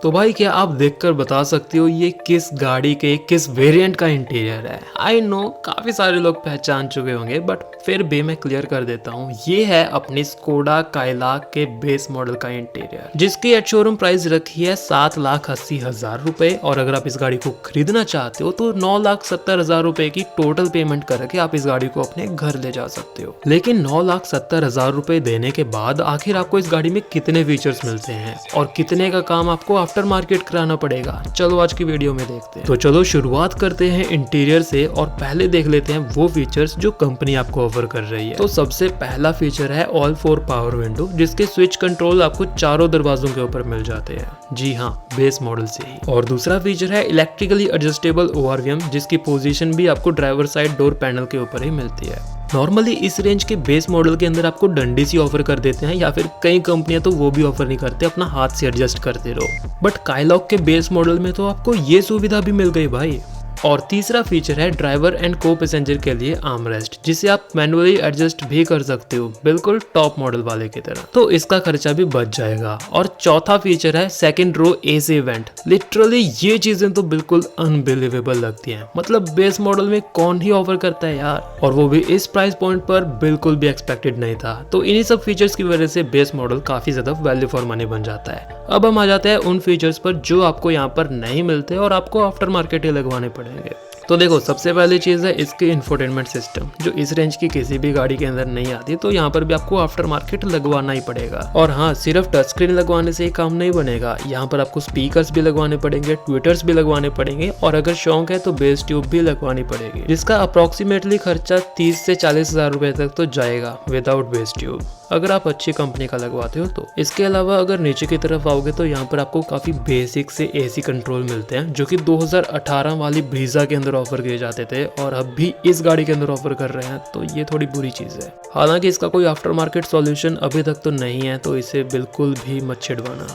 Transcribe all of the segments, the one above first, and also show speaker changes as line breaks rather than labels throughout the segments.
तो भाई क्या आप देखकर बता सकते हो ये किस गाड़ी के किस वेरिएंट का इंटीरियर है? आई नो काफी सारे लोग पहचान चुके होंगे बट फिर भी मैं क्लियर कर देता हूँ। ये है अपनी स्कोडा काइलाक के बेस मॉडल का इंटीरियर, जिसकी एट शोरूम प्राइस रखी है 7,80,000 रुपए। और अगर आप इस गाड़ी को खरीदना चाहते हो तो 9,70,000 रुपए की टोटल पेमेंट करके आप इस गाड़ी को अपने घर ले जा सकते हो। लेकिन 9,70,000 रुपए देने के बाद आखिर आपको इस गाड़ी में कितने फीचर्स मिलते हैं और कितने का काम आपको आफ्टर मार्केट कराना पड़ेगा, चलो आज की वीडियो में देखते हैं। तो चलो शुरुआत करते हैं इंटीरियर से और पहले देख लेते हैं वो फीचर्स जो कंपनी आपको ऑफर कर रही है। तो सबसे पहला फीचर है ऑल 4 पावर विंडो, जिसके स्विच कंट्रोल आपको चारों दरवाजों के ऊपर मिल जाते हैं। जी हाँ, बेस मॉडल से ही। और दूसरा फीचर है इलेक्ट्रिकली एडजस्टेबल ORVM, जिसकी पोजीशन भी आपको ड्राइवर साइड डोर पैनल के ऊपर ही मिलती है। नॉर्मली इस रेंज के बेस मॉडल के अंदर आपको डंडी सी ऑफर कर देते हैं, या फिर कई कंपनियां तो वो भी ऑफर नहीं करते, अपना हाथ से एडजस्ट करते रहो। बट काइलॉक के बेस मॉडल में तो आपको ये सुविधा भी मिल गई भाई। और तीसरा फीचर है ड्राइवर एंड को पैसेंजर के लिए आर्मरेस्ट, जिसे आप मैनुअली एडजस्ट भी कर सकते हो, बिल्कुल टॉप मॉडल वाले की तरह। तो इसका खर्चा भी बच जाएगा। और चौथा फीचर है second row AC vent. Literally ये चीजें तो बिल्कुल अनबिलीवेबल लगती हैं। मतलब बेस मॉडल में कौन ही ऑफर करता है यार, और वो भी इस प्राइस पॉइंट पर बिल्कुल भी एक्सपेक्टेड नहीं था। तो इन्हीं सब फीचर्स की वजह से बेस मॉडल काफी ज्यादा वैल्यू फॉर मनी बन जाता है। अब हम आ जाते हैं उन फीचर्स पर जो आपको यहाँ पर नहीं मिलते और आपको आफ्टर मार्केट ही लगवाने पड़ेंगे। तो देखो, सबसे पहली चीज है इसके इंफोटेनमेंट सिस्टम, जो इस रेंज की किसी भी गाड़ी के अंदर नहीं आती। तो यहाँ पर भी आपको आफ्टर मार्केट लगवाना ही पड़ेगा। और हाँ, सिर्फ टच स्क्रीन लगवाने से ही काम नहीं बनेगा, यहाँ पर आपको स्पीकर्स भी लगवाने पड़ेंगे, ट्विटर्स भी लगवाने पड़ेंगे, और अगर शौक है तो बेस ट्यूब भी लगवानी पड़ेगी, जिसका अप्रोक्सीमेटली खर्चा 30 से 40,000 रुपए तक तो जाएगा विदाउट बेस ट्यूब, अगर आप अच्छी कंपनी का लगवाते हो तो। इसके अलावा अगर नीचे की तरफ आओगे तो यहाँ पर आपको काफी बेसिक से AC कंट्रोल मिलते हैं, जो कि 2018 वाली ब्रीजा के अंदर ऑफर किए जाते थे और अब भी इस गाड़ी के अंदर ऑफर कर रहे हैं। तो ये थोड़ी बुरी चीज है। हालांकि इसका कोई आफ्टर मार्केट सॉल्यूशन अभी तक तो नहीं है, तो इसे बिल्कुल भी मत छिड़वाना।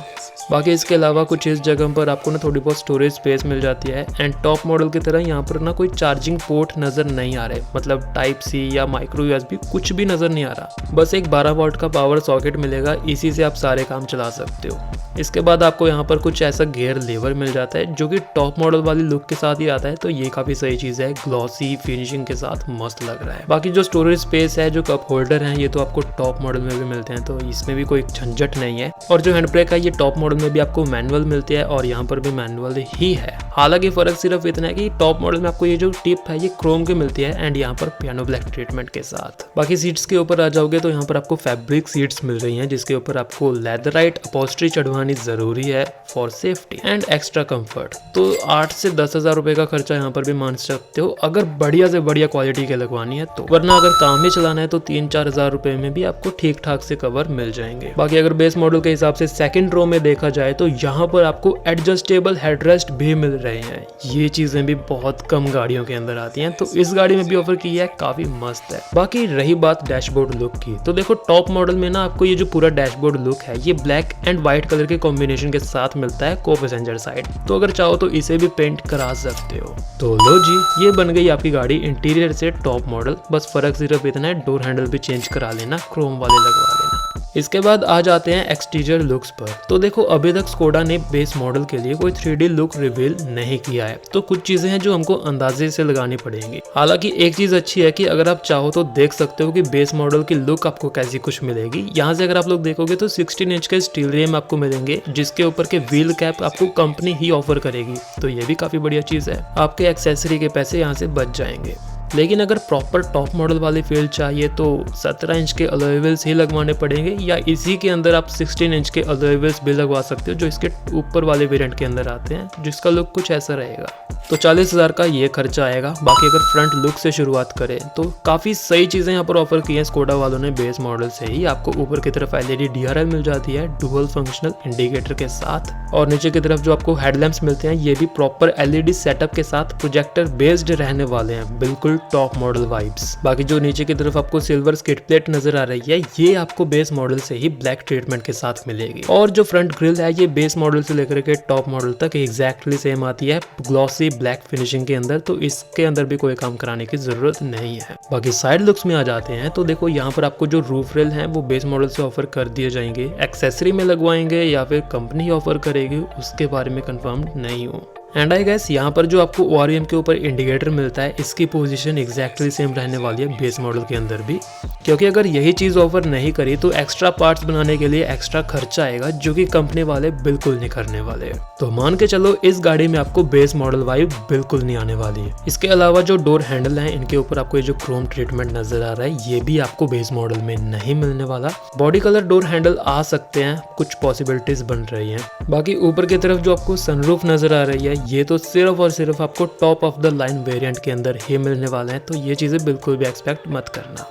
बाकी इसके अलावा कुछ इस जगह पर आपको ना थोड़ी बहुत स्टोरेज स्पेस मिल जाती है। एंड टॉप मॉडल की तरह यहाँ पर ना कोई चार्जिंग पोर्ट नजर नहीं आ रहे, मतलब टाइप C या माइक्रो USB कुछ भी नजर नहीं आ रहा। बस एक 12 वॉट का पावर सॉकेट मिलेगा, इसी से आप सारे काम चला सकते हो। इसके बाद आपको यहाँ पर कुछ ऐसा गियर लेवर मिल जाता है जो कि टॉप मॉडल वाली लुक के साथ ही आता है। तो ये काफी सही चीज है, ग्लॉसी फिनिशिंग के साथ मस्त लग रहा है। बाकी जो स्टोरेज स्पेस है, जो कप होल्डर है, ये तो आपको टॉप मॉडल में भी मिलते हैं, तो इसमें भी कोई झंझट नहीं है। और जो हैंड ब्रेक है, ये टॉप मॉडल में भी आपको मैनुअल मिलती है और यहाँ पर भी मैनुअल ही है। हालांकि फर्क सिर्फ इतना है कि टॉप मॉडल में आपको ये जो टिप है ये क्रोम की मिलती है एंड यहाँ पर पियानो ब्लैक ट्रीटमेंट के साथ। बाकी सीट्स के ऊपर आ जाओगे तो यहाँ पर आपको फैब्रिक सीट्स मिल रही हैं, जिसके ऊपर आपको लेदराइट अपॉल्स्ट्री चढ़वानी जरूरी है for safety and extra comfort. तो 8 से 10,000 रुपए का खर्चा यहाँ पर भी मान सकते हो, अगर बढ़िया से बढ़िया क्वालिटी के लगवानी है तो। वरना अगर काम ही चलाना है तो 3-4 हजार रुपए में भी आपको ठीक ठाक से कवर मिल जाएंगे। बाकी अगर बेस मॉडल के हिसाब से सेकंड रो में देखा जाए तो यहाँ पर आपको एडजस्टेबल हेडरेस्ट भी मिल रहे हैं। ये चीजें भी बहुत कम गाड़ियों के अंदर आती हैं, तो इस गाड़ी में भी ऑफर की है, काफी मस्त है। बाकी रही बात डैशबोर्ड लुक की, तो देखो टॉप मॉडल में ना आपको ये जो पूरा डैशबोर्ड लुक है ये ब्लैक एंड व्हाइट कलर के कॉम्बिनेशन के साथ मिलता है को पैसेंजर साइड। तो अगर चाहो तो इसे भी पेंट करा सकते हो। तो लो जी, ये बन गई आपकी गाड़ी इंटीरियर से टॉप मॉडल। बस फर्क सिर्फ इतना है, डोर हैंडल भी चेंज करा लेना, क्रोम वाले लगवा लेना। इसके बाद आ जाते हैं एक्सटीरियर लुक्स पर। तो देखो, अभी तक स्कोडा ने बेस मॉडल के लिए कोई 3D लुक रिवील नहीं किया है, तो कुछ चीजें हैं जो हमको अंदाजे से लगानी पड़ेंगी। हालांकि एक चीज अच्छी है कि अगर आप चाहो तो देख सकते हो कि बेस मॉडल की लुक आपको कैसी कुछ मिलेगी। यहाँ से अगर आप लोग देखोगे तो 16 इंच के स्टील रिम आपको मिलेंगे, जिसके ऊपर के व्हील कैप आपको कंपनी ही ऑफर करेगी। तो ये भी काफी बढ़िया चीज है, आपके एक्सेसरी के पैसे यहाँ से बच जाएंगे। लेकिन अगर प्रॉपर टॉप मॉडल वाली फील्ड चाहिए तो 17 इंच के अलॉय व्हील्स ही लगवाने पड़ेंगे, या इसी के अंदर आप 16 इंच के अलॉय व्हील्स भी लगवा सकते हो, जो इसके ऊपर वाले वेरिएंट के अंदर आते हैं, जिसका लुक कुछ ऐसा रहेगा। तो 40,000 का ये खर्चा आएगा। बाकी अगर फ्रंट लुक से शुरुआत करें तो काफी सही चीजें यहाँ पर ऑफर की हैं स्कोडा वालों ने बेस मॉडल से ही। आपको ऊपर की तरफ LED DRL मिल जाती है डुअल फंक्शनल इंडिकेटर के साथ, और नीचे की तरफ जो आपको हेडलैम्प्स मिलते हैं ये भी प्रॉपर LED सेटअप के साथ प्रोजेक्टर बेस्ड रहने वाले हैं, बिल्कुल फुल टॉप मॉडल वाइब्स। बाकी जो नीचे की तरफ आपको सिल्वर स्किड प्लेट नजर आ रही है, ये आपको बेस मॉडल से ही ब्लैक ट्रीटमेंट के साथ मिलेगी। और जो फ्रंट ग्रिल है ये बेस मॉडल से लेकर के टॉप मॉडल तक एग्जैक्टली सेम आती है ग्लॉसी ब्लैक फिनिशिंग के अंदर, तो इसके अंदर भी कोई काम कराने की जरूरत नहीं है। बाकी साइड लुक्स में आ जाते हैं तो देखो यहाँ पर आपको जो रूफ रेल है वो बेस मॉडल से ऑफर कर दिए जाएंगे, एक्सेसरी में लगवाएंगे या फिर कंपनी ऑफर करेगी उसके बारे में कंफर्म नहीं हूँ। एंड आई गेस यहाँ पर जो आपको ORVM के ऊपर इंडिकेटर मिलता है इसकी पोजीशन एग्जैक्टली सेम रहने वाली है बेस मॉडल के अंदर भी, क्योंकि अगर यही चीज़ ऑफर नहीं करी तो एक्स्ट्रा पार्ट्स बनाने के लिए एक्स्ट्रा खर्चा आएगा जो कि कंपनी वाले बिल्कुल नहीं करने वाले। तो मान के चलो इस गाड़ी में आपको बेस मॉडल वाइब बिल्कुल नहीं आने वाली है। इसके अलावा जो डोर हैंडल है इनके ऊपर आपको ये जो क्रोम ट्रीटमेंट नजर आ रहा है ये भी आपको बेस मॉडल में नहीं मिलने वाला। बॉडी कलर डोर हैंडल आ सकते हैं, कुछ पॉसिबिलिटीज बन रही हैं। बाकी ऊपर की तरफ जो आपको सनरूफ नजर आ रही है ये तो सिर्फ और सिर्फ आपको top of the line variant के अंदर ही मिलने वाले हैं, तो ये चीज़ें बिल्कुल भी एक्सपेक्ट मत करना।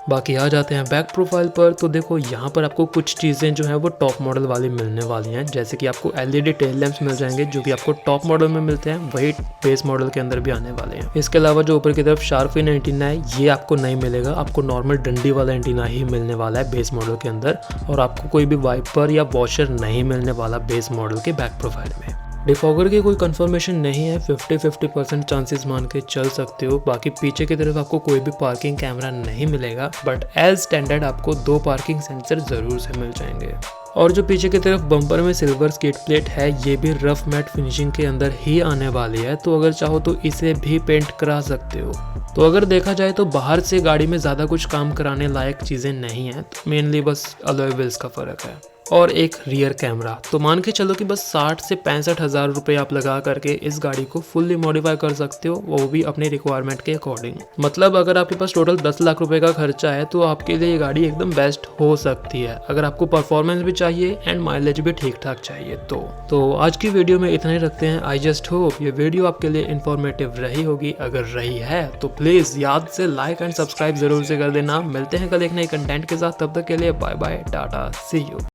बाकी आ जाते हैं बैक प्रोफाइल पर, तो देखो यहाँ पर आपको कुछ चीज़ें जो हैं वो टॉप मॉडल वाली मिलने वाली हैं, जैसे कि आपको LED टेल लैंप्स मिल जाएंगे जो कि आपको टॉप मॉडल में मिलते हैं, वही बेस मॉडल के अंदर भी आने वाले हैं। इसके अलावा जो ऊपर की तरफ शार्क फिन एंटीना है ये आपको नहीं मिलेगा, आपको नॉर्मल डंडी वाला एंटीना ही मिलने वाला है बेस मॉडल के अंदर, और आपको कोई भी वाइपर या वॉशर नहीं मिलने वाला बेस मॉडल के बैक प्रोफाइल में। डिफॉगर की कोई कंफर्मेशन नहीं है, 50-50% चांसेस मान के चल सकते हो। बाकी पीछे की तरफ आपको कोई भी पार्किंग कैमरा नहीं मिलेगा, बट एज स्टैंडर्ड आपको 2 पार्किंग सेंसर जरूर से मिल जाएंगे। और जो पीछे की तरफ बम्पर में सिल्वर स्किड प्लेट है ये भी रफ मैट फिनिशिंग के अंदर ही आने वाली है, तो अगर चाहो तो इसे भी पेंट करा सकते हो। तो अगर देखा जाए तो बाहर से गाड़ी में ज़्यादा कुछ काम कराने लायक चीज़ें नहीं हैं, तो मेनली बस अलॉय व्हील्स का फ़र्क है और एक रियर कैमरा। तो मान के चलो कि बस 60 से 65 हज़ार रुपये आप लगा करके इस गाड़ी को फुल्ली मॉडिफाई कर सकते हो, वो भी अपनी रिक्वायरमेंट के अकॉर्डिंग। मतलब अगर आपके पास टोटल 10 लाख रुपए का खर्चा है तो आपके लिए ये गाड़ी एकदम बेस्ट हो सकती है, अगर आपको परफॉर्मेंस भी चाहिए एंड माइलेज भी ठीक ठाक चाहिए तो आज की वीडियो में इतना ही रखते हैं। आई जस्ट होप ये वीडियो आपके लिए इन्फॉर्मेटिव रही होगी, अगर रही है तो प्लीज़ याद से लाइक एंड सब्सक्राइब जरूर से कर देना। मिलते हैं कल एक नए कंटेंट के साथ, तब तक के लिए bye bye, tata, see you.